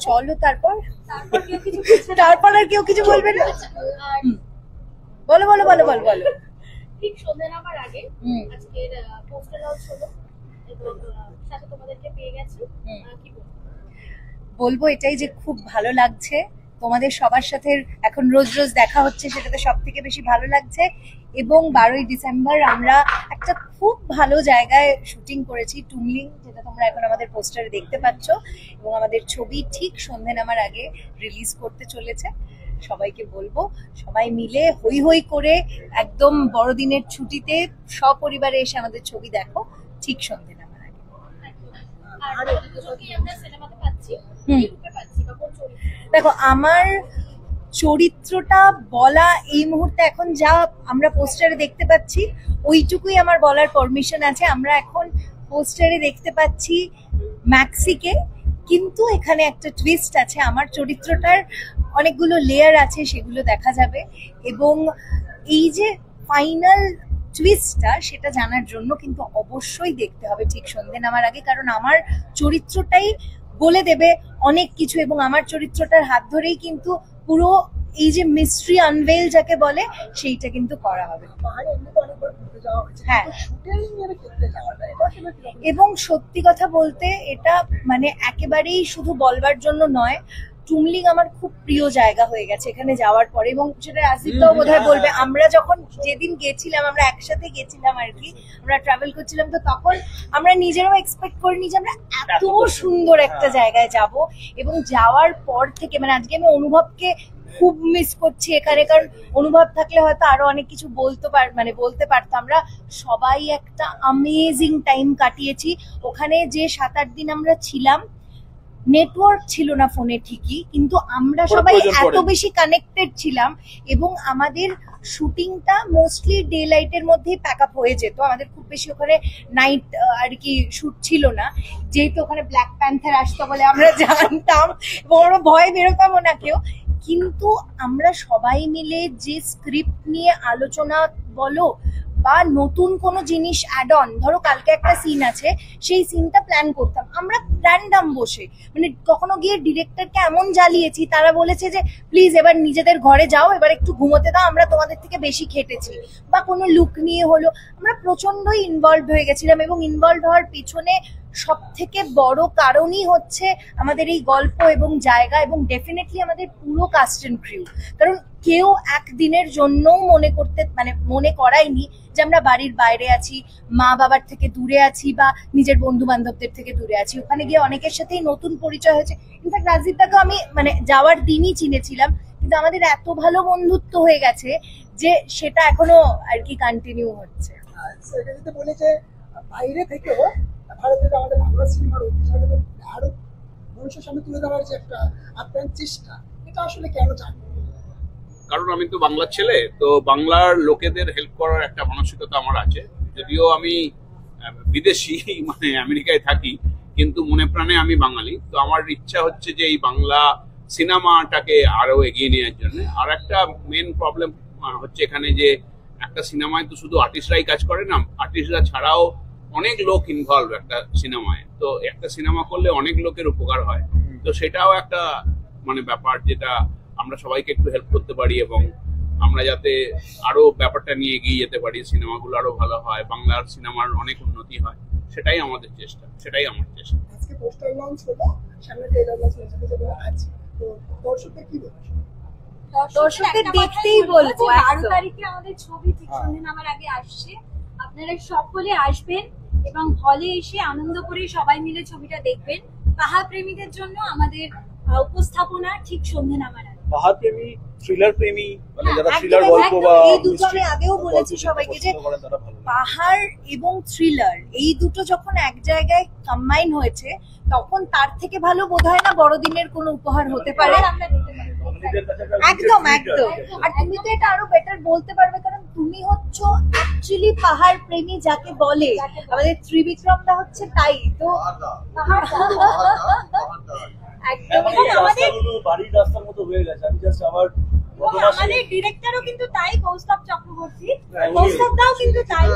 চলো তারপর তারপর আর কেউ কিছু বলবে না? বলো বলো বলো বলো বলো। ঠিক সন্ধ্যা নামার আগে আজকের পোস্টার লঞ্চ হলো এবং সাথে তোমাদেরকে পেয়ে গেছি, কি বলবো এটাই যে খুব ভালো লাগছে তোমাদের সবার সাথে এখন রোজ রোজ দেখা হচ্ছে, সেটাতে সব থেকে বেশি ভালো লাগছে। এবং 12ই ডিসেম্বর আমরা একটা খুব ভালো জায়গায় শুটিং করেছি, টুমলিং, যেটা তোমরা এখন আমাদের পোস্টারে দেখতে পাচ্ছ, এবং আমাদের ছবি ঠিক সন্ধ্যে নামার আগে রিলিজ করতে চলেছে। সবাইকে বলবো সবাই মিলে হই হই করে একদম বড়দিনের ছুটিতে সপরিবারে এসে আমাদের ছবি দেখো ঠিক সন্ধ্যে নামার আগে। দেখো আমার চরিত্রটা বলা এই মুহূর্তে এখন যা আমরা পোস্টারে দেখতে পাচ্ছি ওইটুকুই আমার বলার পারমিশন আছে। আমরা এখন পোস্টারে দেখতে পাচ্ছি ম্যাক্সিকে, কিন্তু এখানে একটা টুইস্ট আছে, আমার চরিত্রটার অনেকগুলো লেয়ার আছে, সেগুলো দেখা যাবে। এবং এই যে ফাইনাল টুইস্টটা সেটা জানার জন্য কিন্তু অবশ্যই দেখতে হবে ঠিক সন্ধ্যে নামার আগে, কারণ আমার চরিত্রটাই বলে দেবে অনেক কিছু, এবং আমার চরিত্রটার হাত ধরেই কিন্তু পুরো এই যে মিস্ট্রি আনভেল যাকে বলে সেইটা কিন্তু করা হবে। হ্যাঁ, এবং সত্যি কথা বলতে এটা মানে একেবারেই শুধু বলবার জন্য নয়, টুমলিং আমার খুব প্রিয় জায়গা হয়ে গেছে এখানে যাওয়ার পরে, এবং সেটা রাজদীপটাও বোধহয় বলবে। আমরা যখন যেদিন গেছিলাম, আমরা একসাথে গেছিলাম আর কি, আমরা ট্রাভেল করছিলাম, তো তখন আমরা নিজেরাও এক্সপেক্ট করিনি যে আমরা এত সুন্দর একটা জায়গায় যাব। এবং যাওয়ার পর থেকে মানে আজকে আমি অনুভবকে খুব মিস করছি এখানে, কারণ অনুভব থাকলে হয়তো আরো অনেক কিছু বলতে পারতাম। আমরা সবাই একটা অ্যামেজিং টাইম কাটিয়েছি ওখানে। যে 7-8 দিন আমরা ছিলাম, নেটওয়ার্ক ছিল না ফোনে ঠিকই, কিন্তু আমরা সবাই এত বেশি কানেক্টেড ছিলাম। এবং আমাদের শুটিংটা মোস্টলি ডে লাইটের মধ্যেই প্যাক আপ হয়ে যেত, আমাদের খুব বেশি ওখানে নাইট আর কি শুট ছিল না, যেহেতু ওখানে ব্ল্যাক প্যান্থার আসতো বলে আমরা জানতাম এবং আমরা ভয় বেরোতামও না কেউ। কিন্তু আমরা সবাই মিলে যে স্ক্রিপ্ট নিয়ে আলোচনা বলো বা নতুন কোনো জিনিস অ্যাড অন, ধরো কালকে একটা সিন আছে, সেই সিনটা প্ল্যান করতাম আমরা র্যান্ডাম বসে, মানে কখনো গিয়ে ডিরেক্টরকে এমন জ্বালিয়েছি, তারা বলেছে যে প্লিজ এবার নিজেদের ঘরে যাও, এবার একটু ঘুমোতে দাও, আমরা তোমাদের থেকে বেশি খেটেছি। বা কোনো লুক নিয়ে হলো, আমরা প্রচন্ডই ইনভলভ হয়ে গেছিলাম। এবং ইনভলভ হওয়ার পেছনে সব থেকে বড় কারণই হচ্ছে আমাদের এই গল্প এবং জায়গা, এবং ডেফিনেটলি আমাদের পুরো কাস্ট এন্ড ক্রিউ। কারণ কেউ একদিনের জন্যও মনে করায়নি যে আমরা বাড়ির বাইরে আছি, মা বাবার থেকে দূরে আছি, বা নিজের বন্ধু বান্ধবদের থেকে দূরে আছি। ওখানে গিয়ে অনেকের সাথেই নতুন পরিচয় হয়েছে। ইনফ্যাক্ট রাজদীপদাকে আমি যাওয়ার দিনই চিনেছিলাম, কিন্তু আমাদের এত ভালো বন্ধুত্ব হয়ে গেছে যে সেটা এখনো আর কি কন্টিনিউ হচ্ছে। বাইরে থেকেও ভারতের আমাদের বাংলা সিনেমার ঐতিহ্যকে আরো মানুষের সামনে তুলে ধরার যে একটা আপ্রাণ চেষ্টা, এটা আসলে কেন চান? কারণ আমি তো বাংলার ছেলে, তো বাংলার লোকেদের হেল্প করার একটা মানসিকতা আমার আছে। যদিও আমি বিদেশি মানে আমেরিকায় থাকি, কিন্তু মনে প্রাণে আমি বাঙালি। তো আমার ইচ্ছা হচ্ছে যে এই বাংলা সিনেমাটাকে আরো এগিয়ে নেওয়ার জন্য। আর একটা মেন প্রবলেম হচ্ছে এখানে যে একটা সিনেমায় তো শুধু আর্টিস্টরাই কাজ করে না, আর্টিস্টরা ছাড়াও অনেক লোক ইনভলভ একটা সিনেমায়। তো একটা সিনেমা করলে অনেক লোকের উপকার হয়, তো সেটাও একটা ব্যাপার যেটা আমরা সবাইকে একটু হেল্প করতে পারি, এবং আমরা যাতে আরো ব্যাপারটা নিয়ে এগিয়ে যেতে পারি, সিনেমাগুলো আরো ভালো হয়, বাংলার সিনেমার অনেক উন্নতি হয়, সেটাই আমাদের চেষ্টা, সেটাই আমার চেষ্টা। আজকে পোস্টার লঞ্চ হলো, সামনে ট্রেলার লঞ্চ আছে, তো দর্শকদের কি বলবো? দর্শকদের দেখতেই বলবো 12 তারিখে আমাদের ছবি ঠিক সন্ধ্যে নামার আগে আসছে, আপনারা সকলে আসবেন এবং হলে এসে আনন্দ করে সবাই মিলে ছবিটা দেখবেন। পাহাড় প্রেমীদের জন্য আমাদের উপস্থাপনা ঠিক সন্ধ্যে নামার আগে। পাহাড় প্রেমী, থ্রিলার প্রেমী, যারা থ্রিলার গল্প বা এই দুটো আমি আগেও বলেছি সবাইকে যে পাহাড় এবং থ্রিলার এই দুটো যখন এক জায়গায় কম্বাইন হয়েছে, তখন তার থেকে ভালো বোধহয় না বড়দিনের কোনো উপহার হতে পারে। একদম একদম। আর তুমি তো এটা আরো বেটার বলতে পারবে, কারণ তুমি হচ্ছ অ্যাকচুয়ালি পাহাড় প্রেমী যাকে বলে, আমাদের ত্রিবিক্রমটা হচ্ছে তাই। তো একদম আমাদের বাড়ির রাস্তার মতো হয়ে গেছে। আমি জাস্ট আমাদের ডিরেক্টরও কিন্তু তাই, কৌস্তব চক্রবর্তী, কৌস্তবটাও কিন্তু তাই।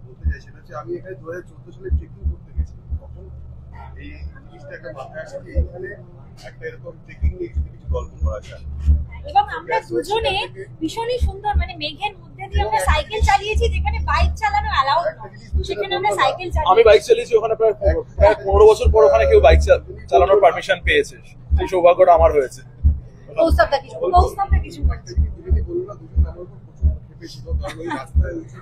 বলতে চাই সেটা হচ্ছে আমি এখানে 2014 সালে ট্রেকিং করতে গেছি, তখন এই জিনিসটা একটা মাথায় আসে যে এখানে একটা এরকম ট্রেকিং নিয়ে কিছু গল্প করা যায়। এবং আমরা দুজনে ভীষণই সুন্দর মানে মেঘের মধ্যে দিয়ে আমরা সাইকেল চালিয়েছি, যেখানে বাইক চালানো অ্যালাউ নয় সেখানে আমরা সাইকেল আমি চালিয়েছি। বাইক চালিয়েছি ওখানে প্রায় 15 বছর পর ওখানে কেউ বাইক চালানোর পারমিশন পেয়েছে, সেই সৌভাগ্যটা আমার হয়েছে। কৌস্তবদা কিছু কৌস্তবদা কিছু বলছে। দুজনই বললো না, দুজন আমার উপর প্রচুর খেপেছিল, কারণ ওই রাস্তায় উঁচু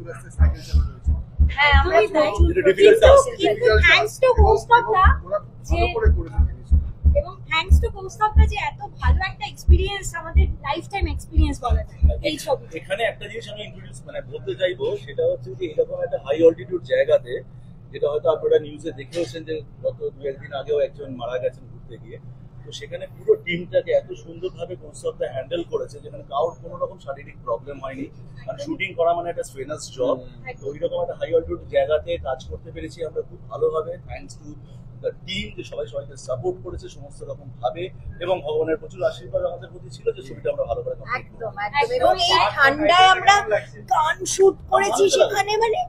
রাস্তায় সাইকেল চালানো হয়েছে। হ্যাঁ আমরা একদমই তাই। প্রচুর এটা difficult task। কিন্তু থ্যাঙ্কস টু কৌস্তবদা ওরা ভালো করে করেছে জিনিসটা। এবং থ্যাঙ্কস টু কৌস্তবদা যে এত ভালো একটা এক্সপিরিয়েন্স, আমাদের লাইফ টাইম এক্সপিরিয়েন্স বলা যায় এই ছবি। এখানে একটা জিনিস আমি ইন্ট্রোডিউস মানে বলতে চাইবো, সেটা হচ্ছে যে এরকম একটা হাই অল্টিটিউড জায়গাতে, যেটা হয়তো আপনারা নিউজে দেখেওছেন যে গত 2-1 দিন আগেও একজন মারা গেছেন ঘুরতে গিয়ে, তো সেখানে পুরো টিমটাকে এত সুন্দরভাবে কৌস্তবদা হ্যান্ডেল করেছে যেখানে কারোর কোনো রকম শারীরিক প্রবলেম হয়নি। আর শুটিং করা মানে একটা স্ট্রেনাস জব, তো ওইরকম একটা হাই অল্টিটিউড জায়গাতে কাজ করতে পেরেছি আমরা খুব ভালোভাবে, থ্যাঙ্কস টু দ্য টিম, যে সবাইকে সাপোর্ট করেছে সমস্ত রকম ভাবে, এবং ভগবানের প্রচুর আশীর্বাদ আমাদের প্রতি ছিল যে ছবিটা আমরা ভালো করে কমপ্লিট করব। একদম এবং এই ঠান্ডায় আমরা গান শুট করেছি সেখানে, মানে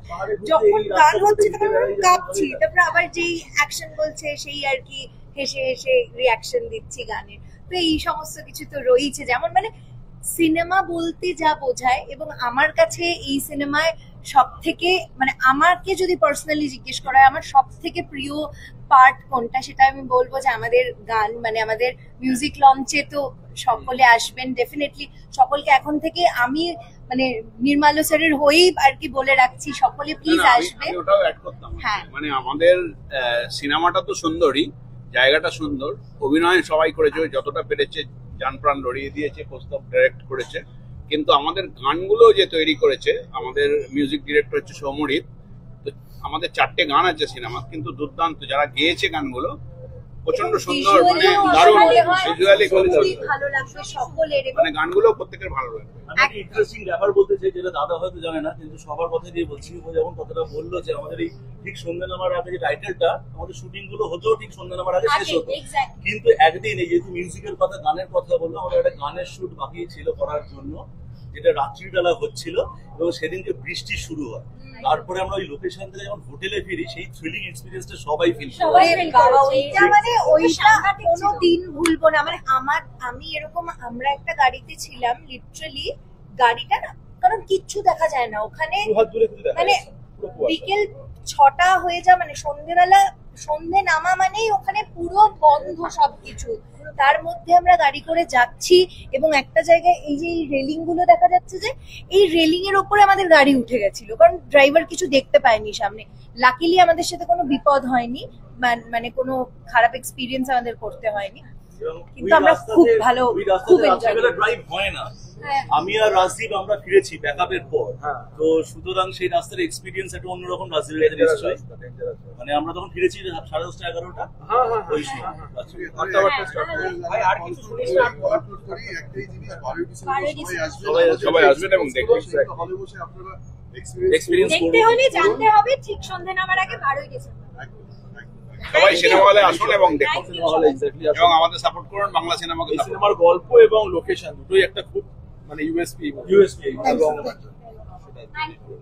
যখন গান হচ্ছে তখন আমরা কাঁপছি, তারপরে আবার যেই অ্যাকশন বলছে সেই আর কি হেসে হেসে রিয়াকশন দিচ্ছি গানের। তো এই সমস্ত কিছু তো রয়েছে, যেমন মানে সিনেমা বলতে যা বোঝায়। এবং আমার কাছে এই সিনেমায় সব থেকে মানে আমাকে যদি পার্সোনালি জিজ্ঞেস করা হয় আমার সব থেকে প্রিয় পার্ট কোনটা, সেটা আমি বলবো যে আমাদের গান, মানে আমাদের মিউজিক লঞ্চে তো সকলে আসবেন ডেফিনেটলি। সকলকে এখন থেকে আমি মানে নির্মাল্য স্যারের হয়েই আর কি বলে রাখছি, সকলে প্লিজ আসবে। আমি ওটাও অ্যাড করতাম, হ্যাঁ। মানে আমাদের সিনেমাটা তো সুন্দরই, জায়গাটা সুন্দর, অভিনয় সবাই করেছে যতটা পেরেছে, জান প্রাণ লড়িয়ে দিয়েছে, কৌস্তব ডাইরেক্ট করেছে, কিন্তু আমাদের গানগুলো যে তৈরি করেছে আমাদের মিউজিক ডিরেক্টর হচ্ছে সৌমরিত। তো আমাদের 4টে গান আছে সিনেমা, কিন্তু দুর্দান্ত, যারা গেয়েছে গানগুলো প্রচন্ড সুন্দর, মানে দারুণ ভিজুয়ালি খুবই ভালো লাগবে সকলের। এবং মানে গানগুলো প্রত্যেকের ভালো লাগবে। আমি একটা ইন্টারেস্টিং ব্যাপার বলতে চাই, যেটা দাদা হয়তো জানে না, কিন্তু সবার কথা দিয়ে বলছি। ও যেমন কথাটা বললো যে আমাদের এই ঠিক সন্ধ্যা নামার আগে যে টাইটেলটা, আমাদের শুটিং গুলো হতেও ঠিক সন্ধ্যা নামার আগে শেষ হতো, এক্স্যাক্টলি। কিন্তু একদিন এই যেহেতু মিউজিকের কথা, গানের কথা বললো, আমাদের একটা গানের শুট বাকি ছিল করার জন্য, যেটা রাত্রিবেলা হচ্ছিল, এবং সেদিনকে বৃষ্টি শুরু হয়। তারপরে আমরা ওই লোকেশন থেকে যখন হোটেলে ফিরি, সেই থ্রিলিং এক্সপিরিয়েন্সটা সবাই ফিল করি। সবাই feel বাবা, করেছে। ওইটা মানে ওইটা সাংঘাতিক ছিল। কোনোদিন ভুলবো না। মানে আমি এরকম, আমরা একটা গাড়িতে ছিলাম, লিটারালি গাড়িটা না, কারণ কিচ্ছু দেখা যায় না ওখানে, দু হাত দূরে কিছু দেখা মানে যাচ্ছে, পুরো কুয়াশা। বিকেল 6টা হয়ে যা, মানে সন্ধ্যেবেলা, সন্ধ্যে নামা মানেই ওখানে পুরো বন্ধ সবকিছু। তার মধ্যে আমরা গাড়ি করে যাচ্ছি এবং একটা জায়গায় এই যে রেলিং গুলো দেখা যাচ্ছে, যে এই রেলিং এর ওপরে আমাদের গাড়ি উঠে গেছিল, কারণ ড্রাইভার কিছু দেখতে পায়নি সামনে। লাকিলি আমাদের সাথে কোনো বিপদ হয়নি, মানে কোনো খারাপ এক্সপিরিয়েন্স আমাদের করতে হয়নি। এবং কিন্তু ওই আমরা রাস্তাতে- খুব ভালো, ওই রাস্তাতে খুব enjoy রাত্রিবেলা করেছি। ড্রাইভ হয় না। হ্যাঁ। আমি আর রাজদীপ আমরা ফিরেছি ব্যাকআপের পর, তো সুতরাং সেই রাস্তার এক্সপিরিয়েন্স একটা অন্যরকম রাজদীপের কাছে নিশ্চয়ই। মানে আমরা তখন ফিরেছি 10:30 11টা, ওই সময় রাত্রি 8টা স্টার্ট করে। ভাই আর কিছু শুনিস না, আপলোড করি একটাই জিনিস, 12 ডিসেম্বর সবাই আসবেন এবং দেখবেন। হলে বসে আপনারা এক্সপিরিয়েন্স দেখতে হলে জানতে হবে ঠিক সন্ধ্যে নামার আগে 12ই ডিসেম্বর। সবাই সিনেমা হলে আসুন এবং দেখুন, Thank you. এবং আমাদের সাপোর্ট করুন, বাংলা সিনেমাকে এই support করুন। সিনেমার গল্প এবং লোকেশন দুটোই একটা খুব মানে ইউএসপি এবং Thank you.